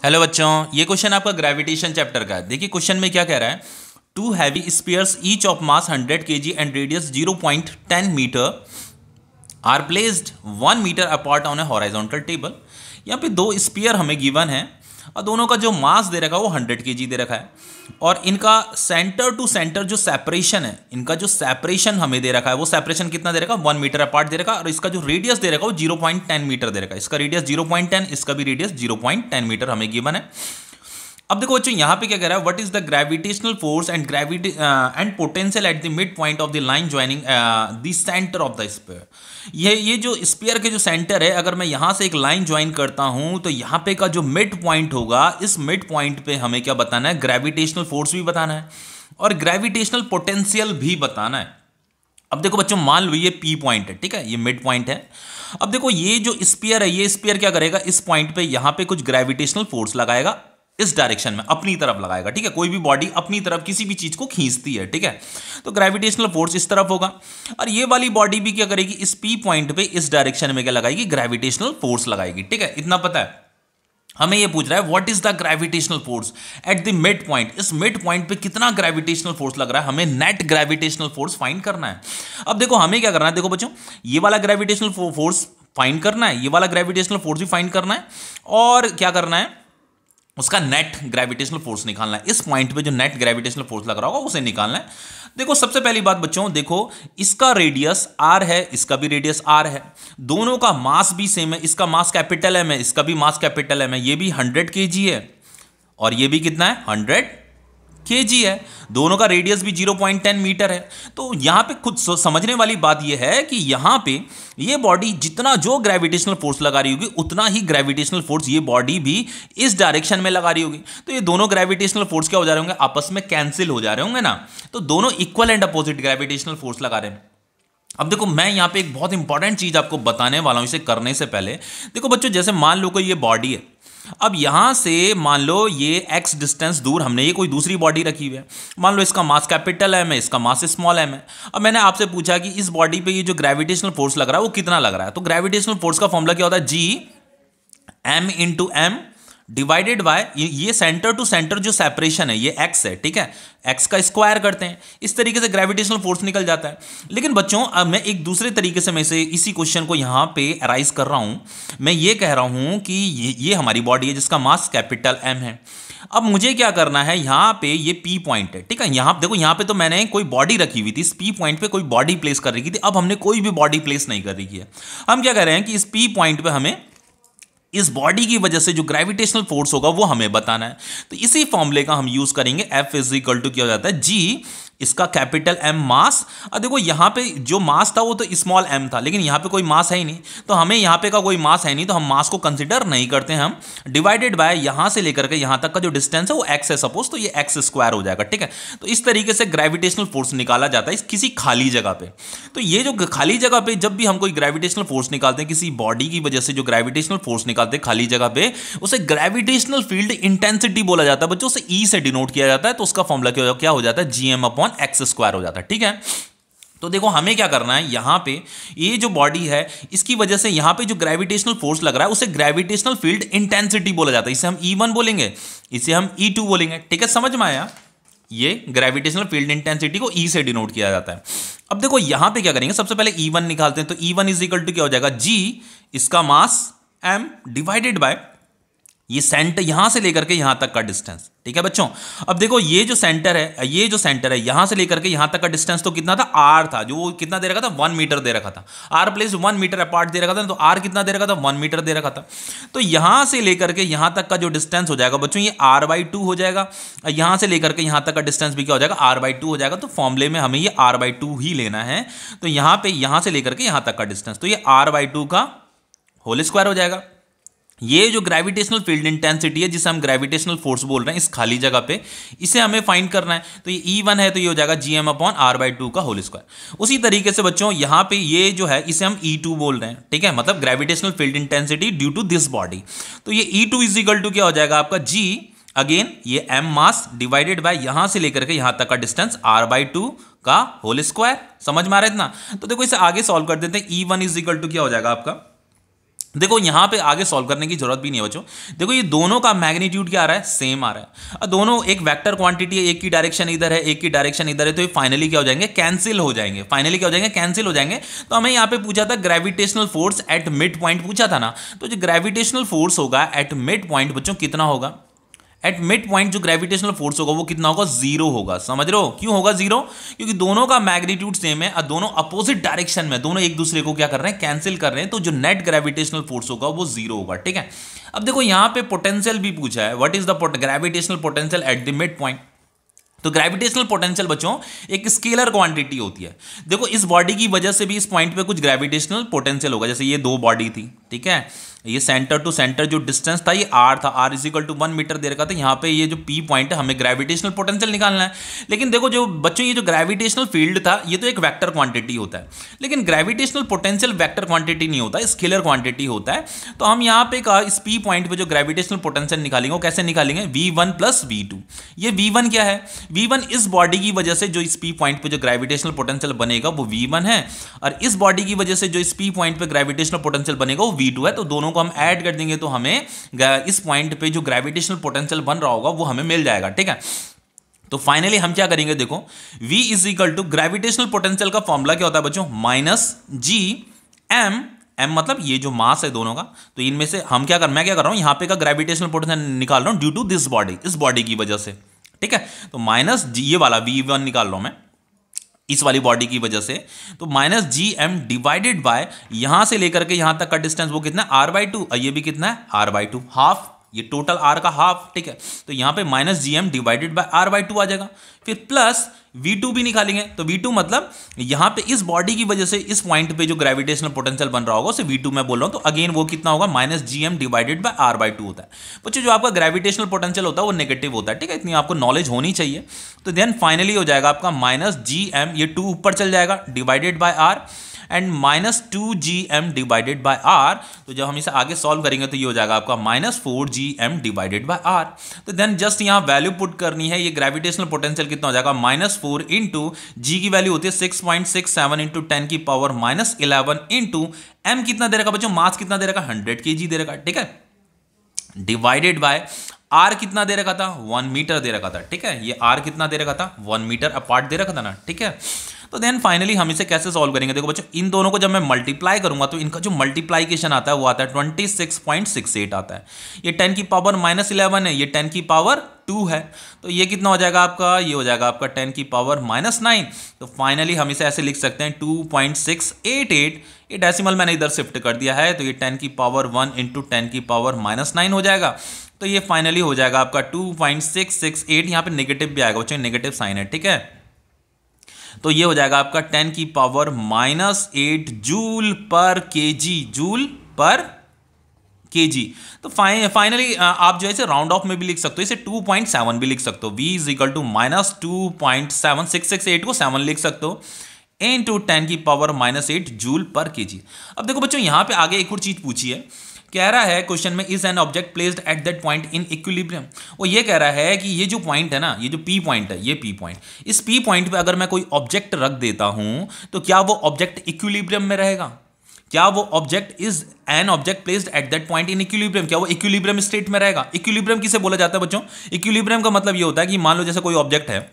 Hello बच्चों, ये question आपका ग्रेविटेशन चैप्टर का है। देखिए क्वेश्चन में क्या कह रहा है। Two heavy spheres each of mass 100 kg and radius 0.10 metre are placed 1 metre apart on a horizontal table. यहाँ पे दो स्पीयर हमें गिवन है और दोनों का जो मास दे रखा है वो 100 kg दे रखा है और इनका सेंटर टू सेंटर जो सेपरेशन है, इनका जो सेपरेशन हमें दे रखा है वो सेपरेशन कितना दे रखा है, 1 मीटर अपार्ट दे रखा है और इसका जो रेडियस दे रखा है वो 0.10 मीटर दे रखा है। इसका रेडियस 0.10, इसका भी रेडियस 0.10 मीटर हमें गिवन है। अब देखो बच्चों यहाँ पे क्या कह रहा है, what is the gravitational force and gravity and potential at the mid point of the line joining the centre of the sphere. ये जो स्फीयर के जो सेंटर है, अगर मैं यहाँ से एक लाइन ज्वाइन करता हूँ तो यहाँ पे का जो मिड पॉइंट होगा, इस मिड पॉइंट पे हमें क्या बताना है, ग्रेविटेशनल फोर्स भी बताना है और ग्रेविटेशनल पोटेंशियल भी बताना है। अब देखो बच्चों, मान लो ये पी पॉइंट है, ठीक है, ये मिड पॉइंट है। अब देखो ये जो स्फीयर है, ये स्फीयर क्या करेगा, इस पॉइंट पे यहाँ पे कुछ ग्रेविटेशनल फोर्स लगाएगा, इस डायरेक्शन में अपनी तरफ लगाएगा, ठीक है। कोई भी बॉडी अपनी तरफ किसी भी चीज को खींचती है, ठीक है, तो ग्रेविटेशनल फोर्स इस तरफ होगा और ये वाली बॉडी भी क्या करेगी, इस पी पॉइंट पे इस डायरेक्शन में क्या लगाएगी, ग्रेविटेशनल फोर्स लगाएगी, ठीक है। इतना पता है। हमें ये पूछ रहा है what is the gravitational force at the mid point. इस मिड पॉइंट पे कितना ग्रेविटेशनल फोर्स लग रहा है, हमें नेट ग्रेविटेशनल फोर्स फाइंड करना है। अब देखो हमें क्या करना है, देखो बच्चों, ये वाला ग्रेविटेशनल फोर्स फाइंड करना है, ये वाला ग्रेविटेशनल फोर्स भी फाइंड करना है और क्या करना है, उसका नेट ग्रेविटेशनल फोर्स निकालना है। इस पॉइंट पे जो नेट ग्रेविटेशनल फोर्स लग रहा होगा उसे निकालना है। देखो सबसे पहली बात बच्चों, देखो इसका रेडियस r है, इसका भी रेडियस r है, दोनों का मास भी सेम है, इसका मास कैपिटल m है, इसका भी मास कैपिटल m है, ये भी 100 kg है और ये भी कितना है, 100 kg है, दोनों का रेडियस भी 0.10 मीटर है। तो यहां पे खुद समझने वाली बात यह है कि यहां पे ये बॉडी जितना जो ग्रेविटेशनल फोर्स लगा रही होगी उतना ही ग्रेविटेशनल फोर्स ये बॉडी भी इस डायरेक्शन में लगा रही होगी। तो ये दोनों ग्रेविटेशनल फोर्स क्या हो जा रहे होंगे, आपस में कैंसिल हो जा रहे होंगे ना, तो दोनों equal and opposite gravitational force लगा रहे हैं। अब देखो मैं यहां पे एक बहुत इंपॉर्टेंट चीज आपको बताने वाला हूं इसे करने से पहले। देखो बच्चों, जैसे मान लो कोई ये बॉडी है, अब यहां से मान लो ये x डिस्टेंस दूर हमने ये कोई दूसरी बॉडी रखी हुई है, मान लो इसका मास कैपिटल m है, इसका मास स्मॉल m है। अब मैंने आपसे पूछा कि इस बॉडी पे ये जो ग्रेविटेशनल फोर्स लग रहा है वो कितना लग रहा है, तो ग्रेविटेशनल फोर्स का फॉर्मूला क्या होता है, g m into M divided by ये सेंटर टू सेंटर जो सेपरेशन है ये x है, ठीक है, x का स्क्वायर करते हैं, इस तरीके से ग्रेविटेशनल फोर्स निकल जाता है। लेकिन बच्चों अब मैं एक दूसरे तरीके से मैं इसी क्वेश्चन को यहां पे अराइज कर रहा हूं। मैं ये कह रहा हूं कि ये हमारी बॉडी है जिसका मास कैपिटल m है। अब मुझे क्या करना है, यहां पे ये p पॉइंट है, ठीक है, यहां देखो यहां पे तो मैंने कोई बॉडी रखी हुई थी, इस p पॉइंट पे कोई बॉडी प्लेस कर रही थी। अब हमने कोई भी बॉडी प्लेस नहीं कर रही है, हम क्या कह रहे हैं कि इस p पॉइंट पे हमें इस बॉडी की वजह से जो ग्रेविटेशनल फोर्स होगा वो हमें बताना है। तो इसी फॉर्मूले का हम यूज करेंगे, F इज इक्वल टू क्या हो जाता है, G इसका कैपिटल M मास। और देखो यहाँ पे जो मास था वो तो स्मॉल m था, लेकिन यहाँ पे कोई मास है ही नहीं, तो हमें यहाँ पे का कोई मास है नहीं तो हम मास को कंसिडर नहीं करते हैं। हम डिवाइडेड बाय यहाँ से लेकर के यहाँ तक का जो डिस्टेंस है वो x है सपोज, तो ये x स्क्वायर हो जाएगा, ठीक है। तो इस तरीके से ग्रेविटेशनल फोर्स निकाला जाता है किसी खाली जगह पे। तो ये जो खाली जगह पे जब भी हम कोई ग्रेविटेशनल फोर्स निकालते हैं, किसी बॉडी की वजह से जो ग्रेविटेशनल फोर्स निकालते हैं खाली जगह पे, उसे ग्रेविटेशनल फील्ड इंटेंसिटी बोला जाता है बच्चों, उसे E से डिनोट किया जाता है। तो उसका फॉर्मूला क्या हो जाता है, GM अपॉन x स्क्वायर हो जाता है, ठीक है। तो देखो हमें क्या करना है, यहां पे ये जो बॉडी है इसकी वजह से यहां पे जो ग्रेविटेशनल फोर्स लग रहा है उसे ग्रेविटेशनल फील्ड इंटेंसिटी बोला जाता है। इसे हम E1 बोलेंगे, इसे हम E2 बोलेंगे, ठीक है, समझ में आया। ये ग्रेविटेशनल फील्ड इंटेंसिटी को E से डिनोट किया जाता है। अब देखो यहां पे क्या करेंगे, सबसे पहले E1 निकालते हैं, तो E1 इज इक्वल टू क्या हो जाएगा, G इसका मास M डिवाइडेड बाय ये सेंटर यहां से लेकर के यहां तक का डिस्टेंस, ठीक है बच्चों। अब देखो ये जो सेंटर है यहां से लेकर के यहां तक का डिस्टेंस तो कितना था, r था, जो कितना दे रखा था, 1 मीटर दे रखा था, r प्लेस 1 मीटर अपार्ट दे रखा था, तो r कितना दे रखा था, 1 मीटर दे रखा था। तो यहां से लेकर के यहां तक का जो डिस्टेंस हो जाएगा बच्चों ये r/2 हो जाएगा, यहां से लेकर के यहां तक का डिस्टेंस भी क्या हो जाएगा, r/2 हो जाएगा। तो फॉर्मूले में हमें ये r/2 ही लेना है। तो यहां से लेकर के यहां तक का डिस्टेंस, तो ये r/2 का होल स्क्वायर हो जाएगा। ये जो ग्रेविटेशनल फील्ड इंटेंसिटी है जिसे हम ग्रेविटेशनल फोर्स बोल रहे हैं इस खाली जगह पे, इसे हमें फाइंड करना है। तो ये E1 है तो ये हो जाएगा GM अपॉन r/2 का होल स्क्वायर। उसी तरीके से बच्चों यहाँ पे ये जो है इसे हम E2 बोल रहे हैं, ठीक है, मतलब gravitational field intensity due to this body. तो ये E2 इज इक्वल टू क्या हो जाएगा आपका, G अगेन ये M मास डिवाइडेड बाय यहां से लेकर के यहां तक का डिस्टेंस r/2 का होल स्क्वायर। समझ में आ रहा है इतना। तो देखो इसे आगे सॉल्व कर देते हैं। E1 इज इक्वल टू क्या हो जाएगा आपका, देखो यहां पे आगे सॉल्व करने की जरूरत भी नहीं है बच्चों। देखो ये दोनों का मैग्नीट्यूड क्या आ रहा है, सेम आ रहा है। और दोनों एक वेक्टर क्वांटिटी है, एक की डायरेक्शन इधर है, एक की डायरेक्शन इधर है, तो ये फाइनली क्या हो जाएंगे, कैंसिल हो जाएंगे। फाइनली क्या हो जाएंगे, कैंसिल हो जाएंगे। तो हमें यहां पे पूछा था gravitational force at mid point पूछा था ना, तो जो ग्रेविटेशनल फोर्स होगा एट मिड पॉइंट बच्चों कितना होगा, एट मिड पॉइंट जो ग्रेविटेशनल फोर्स होगा वो कितना होगा, जीरो होगा। समझ रहे हो क्यों होगा जीरो, क्योंकि दोनों का मैग्नीट्यूड सेम है और दोनों अपोजिट डायरेक्शन में, दोनों एक दूसरे को क्या कर रहे हैं, कैंसिल कर रहे हैं, तो जो नेट ग्रेविटेशनल फोर्स होगा वो जीरो होगा। ठीक है, अब देखो यहां पे पोटेंशियल भी पूछा है, what is the gravitational potential at the mid point. तो ग्रेविटेशनल पोटेंशियल बच्चों एक स्केलर क्वांटिटी होती है। देखो इस बॉडी की वजह से भी इस पॉइंट पे कुछ ग्रेविटेशनल पोटेंशियल होगा, जैसे ये दो बॉडी थी, ठीक है, ये सेंटर टू सेंटर जो डिस्टेंस था ये r था, r इक्वल टू 1 मीटर दे रखा था। यहाँ पे ये जो p पॉइंट है हमें ग्रेविटेशनल पोटेंशियल निकालना है। लेकिन देखो जो बच्चों ये जो ग्रेविटेशनल फील्ड था ये तो एक वेक्टर क्वांटिटी होता है, लेकिन ग्रेविटेशनल पोटेंशियल वेक्टर क्वांटिटी नहीं होता, स्केलर क्वांटिटी होता है। तो हम यहाँ पे इस p पॉइंट पे जो ग्रेविटेशनल पोटेंशियल निकालेंगे वो कैसे निकालेंगे, v1 प्लस v2। ये v1 क्या है, v1 इस बॉडी की वजह से जो इस p पॉइंट पे जो ग्रेविटेशनल पोटेंशियल बनेगा वो v1 है, और इस बॉडी की वजह से जो इस p पॉइंट पे ग्रेविटेशनल पोटेंशियल बनेगा वो v2 है। तो दोनों को हम ऐड कर देंगे तो हमें इस पॉइंट पे जो ग्रेविटेशनल पोटेंशियल बन रहा होगा वो हमें मिल जाएगा। ठीक है, तो फाइनली हम क्या करेंगे, देखो v is equal to gravitational potential का फॉर्मूला क्या होता है बच्चों, माइनस जी एम, एम मतलब ये जो मास है दोनों का, तो इनमें से हम क्या कर, मैं क्या कर रहा हूं यहाँ पे का ग्रेविटेशनल पोटेंशियल निकाल रहा हूं ड्यू टू दिस बॉडी, इस बॉडी की वजह से। ठीक है, तो माइनस जी, ये वाला v1 निकाल रहा हूं मैं इस वाली बॉडी की वजह से, तो minus G M divided by यहां से लेकर के यहां तक का डिस्टेंस वो कितना है, r/2, और ये भी कितना है, r/2, हाफ, ये टोटल r का हाफ। ठीक है, तो यहां पे minus G M divided by r/2 आ जाएगा। फिर प्लस v2 भी निकालेंगे, तो v2 मतलब यहां पे इस बॉडी की वजह से इस पॉइंट पे जो ग्रेविटेशनल पोटेंशियल बन रहा होगा उसे v2 मैं बोल रहा हूं, तो अगेन वो कितना होगा, minus G M divided by r/2 होता है। बच्चों जो आपका ग्रेविटेशनल पोटेंशियल होता है वो नेगेटिव होता है। ठीक है, इतनी आपको नॉलेज होनी चाहिए। तो देन फाइनली हो जाएगा आपका माइनस जी एम, ये 2 ऊपर चल जाएगा, divided by r, and minus 2gm divided by r। तो जब हम इसे आगे सॉल्व करेंगे तो ये हो जाएगा आपका minus 4gm divided by r। तो देन जस्ट यहाँ वैल्यू पुट करनी है, ये ग्रेविटेशनल पोटेंशियल कितना हो जाएगा, माइनस 4 इंटू जी की वैल्यू होती है 6.67 इंटू 10 की पावर माइनस 11 इंटू m कितना दे रखा बच्चों, मास कितना दे रखा, 100 kg दे रखा। ठीक है, डिवाइडेड बाय r कितना दे रखा था, 1 मीटर दे रखा था। ठीक है, ये r कितना दे रखा था, 1 मीटर अपार्ट दे रखा था ना। ठीक है, तो देन फाइनली हम इसे कैसे सॉल्व करेंगे, देखो बच्चों इन दोनों को जब मैं मल्टीप्लाई करूंगा तो इनका जो मल्टीप्लाइकेशन आता है वो आता है 26.68 आता है। ये 10 की पावर माइनस 11 है, ये 10 की पावर 2 है, तो ये कितना हो जाएगा आपका, ये हो जाएगा आपका 10 की पावर माइनस 9। तो फाइनली हम इसे ऐसे लिख सकते हैं 2.688, ये डेसिमल मैंने इधर शिफ्ट कर दिया है, तो ये 10 की पावर 1 इंटू 10 की पावर माइनस 9 हो जाएगा। तो ये फाइनली हो जाएगा आपका 2.668, यहाँ पे नेगेटिव भी आएगा बच्चों, नेगेटिव साइन है। ठीक है, तो ये हो जाएगा आपका 10 की पावर माइनस 8 जूल पर केजी, जूल पर केजी। तो फाइनली आप जो है इसे राउंड ऑफ में भी लिख सकते हो, इसे 2.7 भी लिख सकते हो, v is equal to minus 2.7668 को 7 लिख सकते हो इंटू 10 की पावर माइनस 8 जूल पर केजी। अब देखो बच्चों यहाँ पे आगे एक और चीज पूछी है, कह रहा है क्वेश्चन में is an object placed at that point in equilibrium. वो ये कह रहा है कि ये जो पॉइंट है ना, ये जो पी पॉइंट है, ये पी पॉइंट, इस पी पॉइंट पे अगर मैं कोई ऑब्जेक्ट रख देता हूं तो क्या वो ऑब्जेक्ट इक्विलिब्रियम में रहेगा, क्या वो object is an object placed at that point in equilibrium, क्या वो इक्विलिब्रियम स्टेट में रहेगा। इक्विलिब्रियम किसे बोला जाता है बच्चों, इक्विलिब्रियम का मतलब ये होता है कि मान लो जैसे कोई ऑब्जेक्ट है,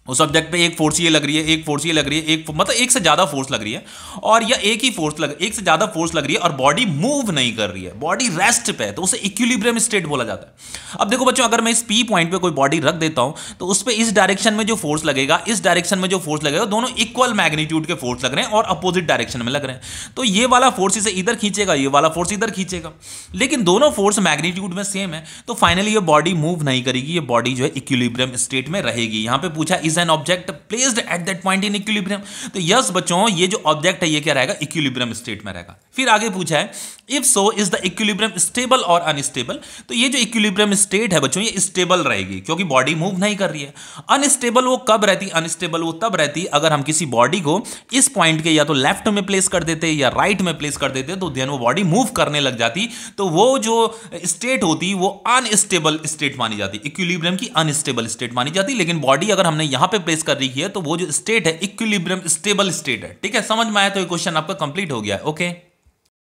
उस ऑब्जेक्ट पे एक फोर्स ये लग रही है, एक फोर्स ये लग रही है, एक मतलब एक से ज्यादा फोर्स लग रही है, और या एक ही फोर्स एक से ज्यादा फोर्स लग रही है और बॉडी मूव नहीं कर रही है, बॉडी रेस्ट पे है, तो उसे इक्विलिब्रियम स्टेट बोला जाता है। अब देखो बच्चों अगर मैं इस पी पॉइंट पे कोई बॉडी रख देता हूं तो उस पे इस डायरेक्शन में जो फोर्स लगेगा, इस डायरेक्शन में जो फोर्स लगेगा, दोनों इक्वल मैग्नीट्यूड के फोर्स लग रहे हैं और अपोजिट डायरेक्शन में लग रहे हैं। तो ये वाला फोर्स इसे इधर खींचेगा, ये वाला फोर्स इधर खींचेगा, लेकिन दोनों फोर्स मैग्नीट्यूड में सेम है, तो फाइनली ये बॉडी मूव नहीं करेगी, ये बॉडी जो है इक्विलिब्रियम स्टेट में रहेगी। यहां पे पूछा is an object placed at that point in equilibrium, तो यस बच्चों ये जो ऑब्जेक्ट है ये क्या रहेगा, इक्विलिब्रियम स्टेट में रहेगा। फिर आगे पूछा है if so is the equilibrium stable और अनस्टेबल, तो ये जो इक्विलिब्रियम स्टेट है बच्चों ये स्टेबल रहेगी क्योंकि बॉडी मूव नहीं कर रही है। अनस्टेबल वो कब रहती, अनस्टेबल वो तब रहती अगर हम किसी बॉडी को इस पॉइंट के या तो लेफ्ट में प्लेस कर देते या राइट में प्लेस कर देते, तो देन वो बॉडी मूव करने लग जाती, तो वो जो स्टेट होती वो अनस्टेबल स्टेट मानी जाती, इक्विलिब्रियम की अनस्टेबल स्टेट मानी जाती। लेकिन बॉडी अगर हमने यहां पे प्लेस कर रही है तो वो जो स्टेट है इक्विलिब्रियम स्टेबल स्टेट है। ठीक है, समझ में आया, तो ये क्वेश्चन आपका कंप्लीट हो गया। ओके।